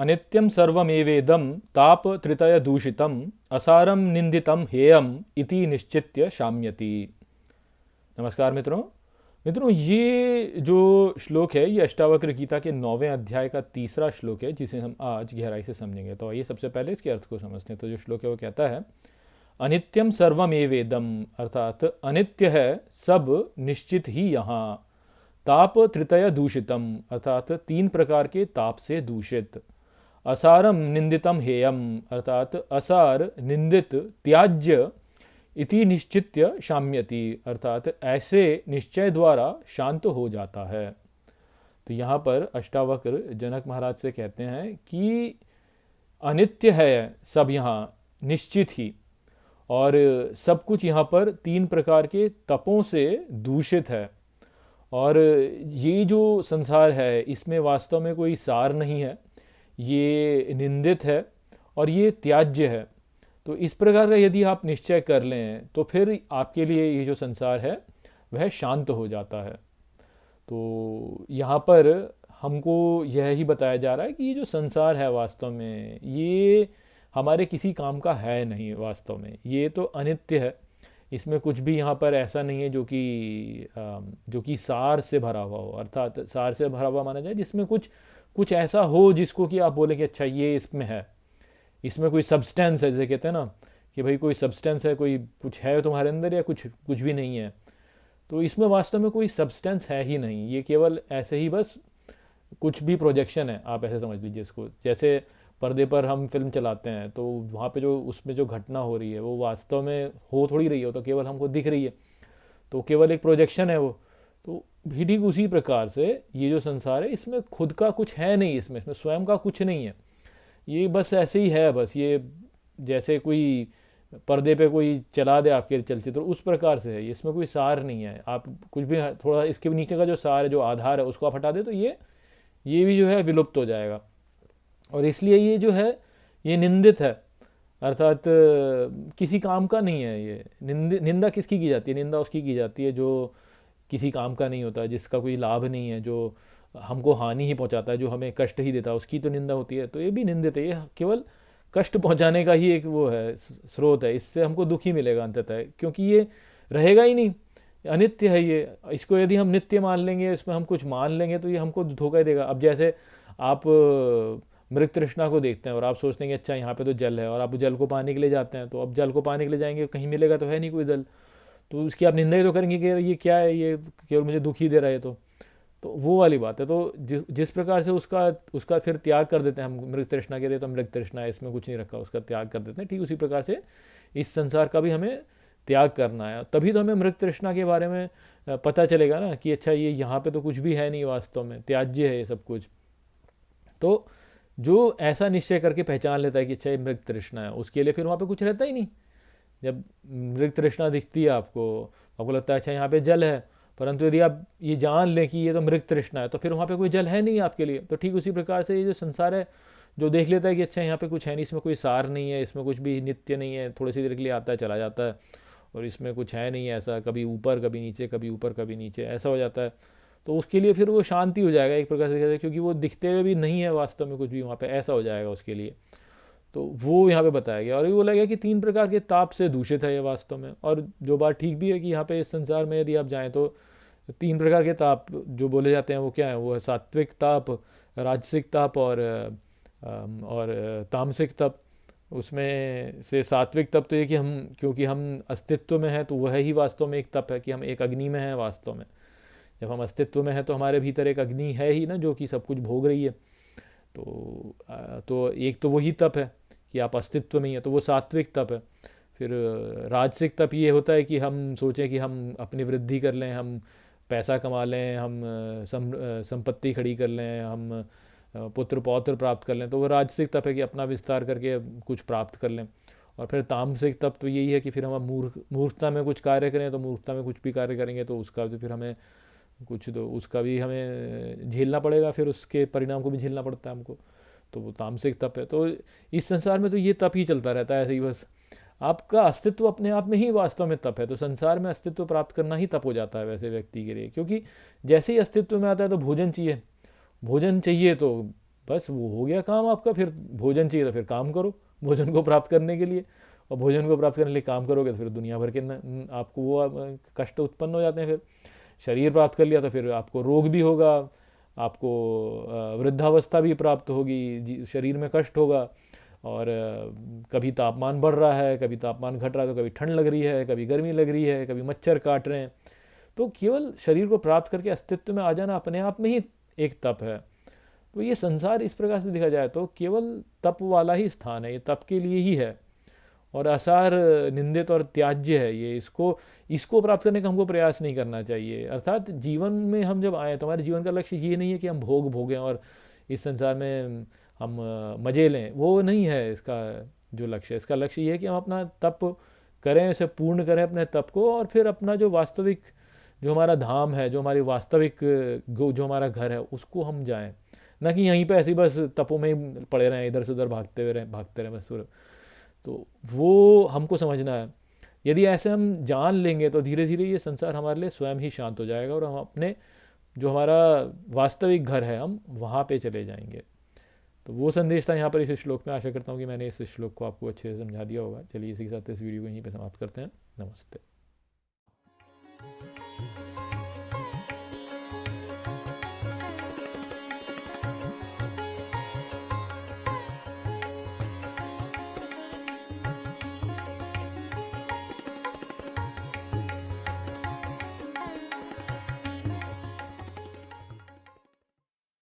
अनित्यं सर्वमेवेदं ताप त्रितय दूषितम असारम निंदितम हेयम इति निश्चित्य शाम्यति। नमस्कार मित्रों। ये जो श्लोक है ये अष्टावक्र गीता के 9वें अध्याय का तीसरा श्लोक है, जिसे हम आज गहराई से समझेंगे। तो आइए सबसे पहले इसके अर्थ को समझते हैं। तो जो श्लोक है वो कहता है, अनित्यम सर्वमेवेदम, अर्थात अनित्य है सब, निश्चित ही यहाँ। ताप त्रितय दूषितम, अर्थात तीन प्रकार के ताप से दूषित। असारम निंदितम हेयम, अर्थात असार, निंदित, त्याज्य। इति निश्चित्य शाम्यति, अर्थात ऐसे निश्चय द्वारा शांत हो जाता है। तो यहाँ पर अष्टावक्र जनक महाराज से कहते हैं कि अनित्य है सब यहाँ, निश्चित ही, और सब कुछ यहाँ पर तीन प्रकार के तपों से दूषित है। और ये जो संसार है इसमें वास्तव में कोई सार नहीं है, ये निंदित है और ये त्याज्य है। तो इस प्रकार का यदि आप निश्चय कर लें तो फिर आपके लिए ये जो संसार है वह शांत हो जाता है। तो यहाँ पर हमको यह ही बताया जा रहा है कि ये जो संसार है वास्तव में ये हमारे किसी काम का है नहीं। वास्तव में ये तो अनित्य है, इसमें कुछ भी यहाँ पर ऐसा नहीं है जो कि सार से भरा हुआ हो। अर्थात सार से भरा हुआ माना जाए जिसमें कुछ ऐसा हो जिसको कि आप बोले कि अच्छा ये इसमें है, इसमें कोई सब्सटेंस है। जैसे कहते हैं ना कि भाई कोई सब्सटेंस है, कोई कुछ है तुम्हारे अंदर, या कुछ भी नहीं है। तो इसमें वास्तव में कोई सब्सटेंस है ही नहीं, ये केवल ऐसे ही बस कुछ भी प्रोजेक्शन है, आप ऐसे समझ लीजिए इसको। जैसे पर्दे पर हम फिल्म चलाते हैं तो वहाँ पे जो उसमें जो घटना हो रही है वो वास्तव में हो थोड़ी रही हो, तो केवल हमको दिख रही है, तो केवल एक प्रोजेक्शन है वो। तो भी ठीक उसी प्रकार से ये जो संसार है इसमें खुद का कुछ है नहीं, इसमें स्वयं का कुछ नहीं है, ये बस ऐसे ही है। बस ये जैसे कोई पर्दे पे कोई चला दे आपके चलते तो उस प्रकार से है, इसमें कोई सार नहीं है। आप कुछ भी थोड़ा इसके नीचे का जो सार है, जो आधार है, उसको आप हटा दे तो ये भी जो है विलुप्त हो जाएगा। और इसलिए ये जो है ये निंदित है, अर्थात किसी काम का नहीं है। ये निंदा किसकी की जाती है? निंदा उसकी की जाती है जो किसी काम का नहीं होता, जिसका कोई लाभ नहीं है, जो हमको हानि ही पहुंचाता है, जो हमें कष्ट ही देता है, उसकी तो निंदा होती है। तो ये भी निंदित है, ये केवल कष्ट पहुंचाने का ही एक वो है, स्रोत है। इससे हमको दुख ही मिलेगा अंततः, क्योंकि ये रहेगा ही नहीं, अनित्य है ये। इसको यदि हम नित्य मान लेंगे, इसमें हम कुछ मान लेंगे तो ये हमको धोखा ही देगा। अब जैसे आप मृग तृष्णा को देखते हैं और आप सोचते हैं कि अच्छा यहाँ पे तो जल है, और आप जल को पाने के लिए जाते हैं, तो अब जल को पाने के लिए जाएंगे, कहीं मिलेगा तो है नहीं कोई जल, तो उसकी आप निंदा ही तो करेंगे कि ये क्या है, ये केवल मुझे दुख ही दे रहा है। तो वो वाली बात है। तो जिस प्रकार से उसका फिर त्याग कर देते हैं हम, मृग तृष्णा के लिए तो मृग तृष्णा है, इसमें कुछ नहीं रखा, उसका त्याग कर देते हैं, ठीक उसी प्रकार से इस संसार का भी हमें त्याग करना है। तभी तो हमें मृग तृष्णा के बारे में पता चलेगा ना कि अच्छा ये यहाँ पे तो कुछ भी है नहीं, वास्तव में त्याज्य है ये सब कुछ। तो जो ऐसा निश्चय करके पहचान लेता है कि अच्छा ये मृग तृष्णा है, उसके लिए फिर वहाँ पे कुछ रहता ही नहीं। जब मृग तृष्णा दिखती है आपको लगता है अच्छा यहाँ पे जल है, परंतु यदि आप ये जान लें कि ये तो मृग तृष्णा है तो फिर वहाँ पे कोई जल है नहीं आपके लिए। तो ठीक उसी प्रकार से ये जो संसार है, जो देख लेता है कि अच्छा यहाँ पे कुछ है नहीं, इसमें कोई सार नहीं है, इसमें कुछ भी नित्य नहीं है, थोड़ी सी देर के लिए आता है चला जाता है, और इसमें कुछ है नहीं ऐसा, कभी ऊपर कभी नीचे, कभी ऊपर कभी नीचे, ऐसा हो जाता है। तो उसके लिए फिर वो शांति हो जाएगा एक प्रकार से, क्योंकि वो दिखते हुए भी नहीं है वास्तव में कुछ भी वहाँ पे, ऐसा हो जाएगा उसके लिए। तो वो यहाँ पे बताया गया, और ये बोला गया कि तीन प्रकार के ताप से दूषित है ये वास्तव में। और जो बात ठीक भी है कि यहाँ पे इस संसार में यदि आप जाएँ तो तीन प्रकार के ताप जो बोले जाते हैं वो क्या है? वो है सात्विक ताप, राजसिक ताप और तामसिक तप। उसमें से सात्विक तप तो ये कि क्योंकि हम अस्तित्व में हैं तो वह ही वास्तव में एक तप है कि हम एक अग्नि में हैं वास्तव में। जब हम अस्तित्व में हैं तो हमारे भीतर एक अग्नि है ही ना, जो कि सब कुछ भोग रही है। तो एक तो वही तप है कि आप अस्तित्व में ही हैं, तो वो सात्विक तप है। फिर राजसिक तप ये होता है कि हम सोचें कि हम अपनी वृद्धि कर लें, हम पैसा कमा लें, हम संपत्ति खड़ी कर लें, हम पुत्र पौत्र प्राप्त कर लें, तो वो राजसिक तप है कि अपना विस्तार करके कुछ प्राप्त कर लें। और फिर तामसिक तप तो यही है कि फिर हम मूर्खता में कुछ कार्य करें, तो मूर्खता में कुछ भी कार्य करेंगे तो उसका भी फिर हमें उसका भी हमें झेलना पड़ेगा, फिर उसके परिणाम को भी झेलना पड़ता है हमको। तो वो तामसिक तप है। तो इस संसार में तो ये तप ही चलता रहता है ऐसे ही, बस आपका अस्तित्व अपने आप में ही वास्तव में तप है। तो संसार में अस्तित्व प्राप्त करना ही तप हो जाता है वैसे व्यक्ति के लिए, क्योंकि जैसे ही अस्तित्व में आता है तो भोजन चाहिए, भोजन चाहिए तो बस वो हो गया काम आपका। फिर भोजन चाहिए तो फिर काम करो भोजन को प्राप्त करने के लिए, और भोजन को प्राप्त करने के लिए काम करोगे तो फिर दुनिया भर के आपको वो कष्ट उत्पन्न हो जाते हैं। फिर शरीर प्राप्त कर लिया तो फिर आपको रोग भी होगा, आपको वृद्धावस्था भी प्राप्त होगी, शरीर में कष्ट होगा, और कभी तापमान बढ़ रहा है, कभी तापमान घट रहा है, तो कभी ठंड लग रही है, कभी गर्मी लग रही है, कभी मच्छर काट रहे हैं। तो केवल शरीर को प्राप्त करके अस्तित्व में आ जाना अपने आप में ही एक तप है। तो ये संसार इस प्रकार से देखा जाए तो केवल तप वाला ही स्थान है, ये तप के लिए ही है, और असार निंदित और त्याज्य है ये। इसको प्राप्त करने का हमको प्रयास नहीं करना चाहिए। अर्थात जीवन में हम जब आए तो हमारे जीवन का लक्ष्य ये नहीं है कि हम भोग भोगें और इस संसार में हम मजे लें, वो नहीं है इसका जो लक्ष्य है। इसका लक्ष्य ये है कि हम अपना तप करें, इसे पूर्ण करें अपने तप को, और फिर अपना जो वास्तविक, जो हमारा धाम है, जो हमारी वास्तविक जो हमारा घर है, उसको हम जाएं, ना कि यहीं पे ऐसे ही बस तपों में ही पड़े रहें, इधर से उधर भागते रहें बस। तो वो हमको समझना है। यदि ऐसे हम जान लेंगे तो धीरे धीरे ये संसार हमारे लिए स्वयं ही शांत हो जाएगा, और हम अपने जो हमारा वास्तविक घर है हम वहाँ पे चले जाएंगे। तो वो संदेश था यहाँ पर इस श्लोक में। आशा करता हूँ कि मैंने इस श्लोक को आपको अच्छे से समझा दिया होगा। चलिए इसी के साथ इस वीडियो को यहीं पे समाप्त करते हैं। नमस्ते।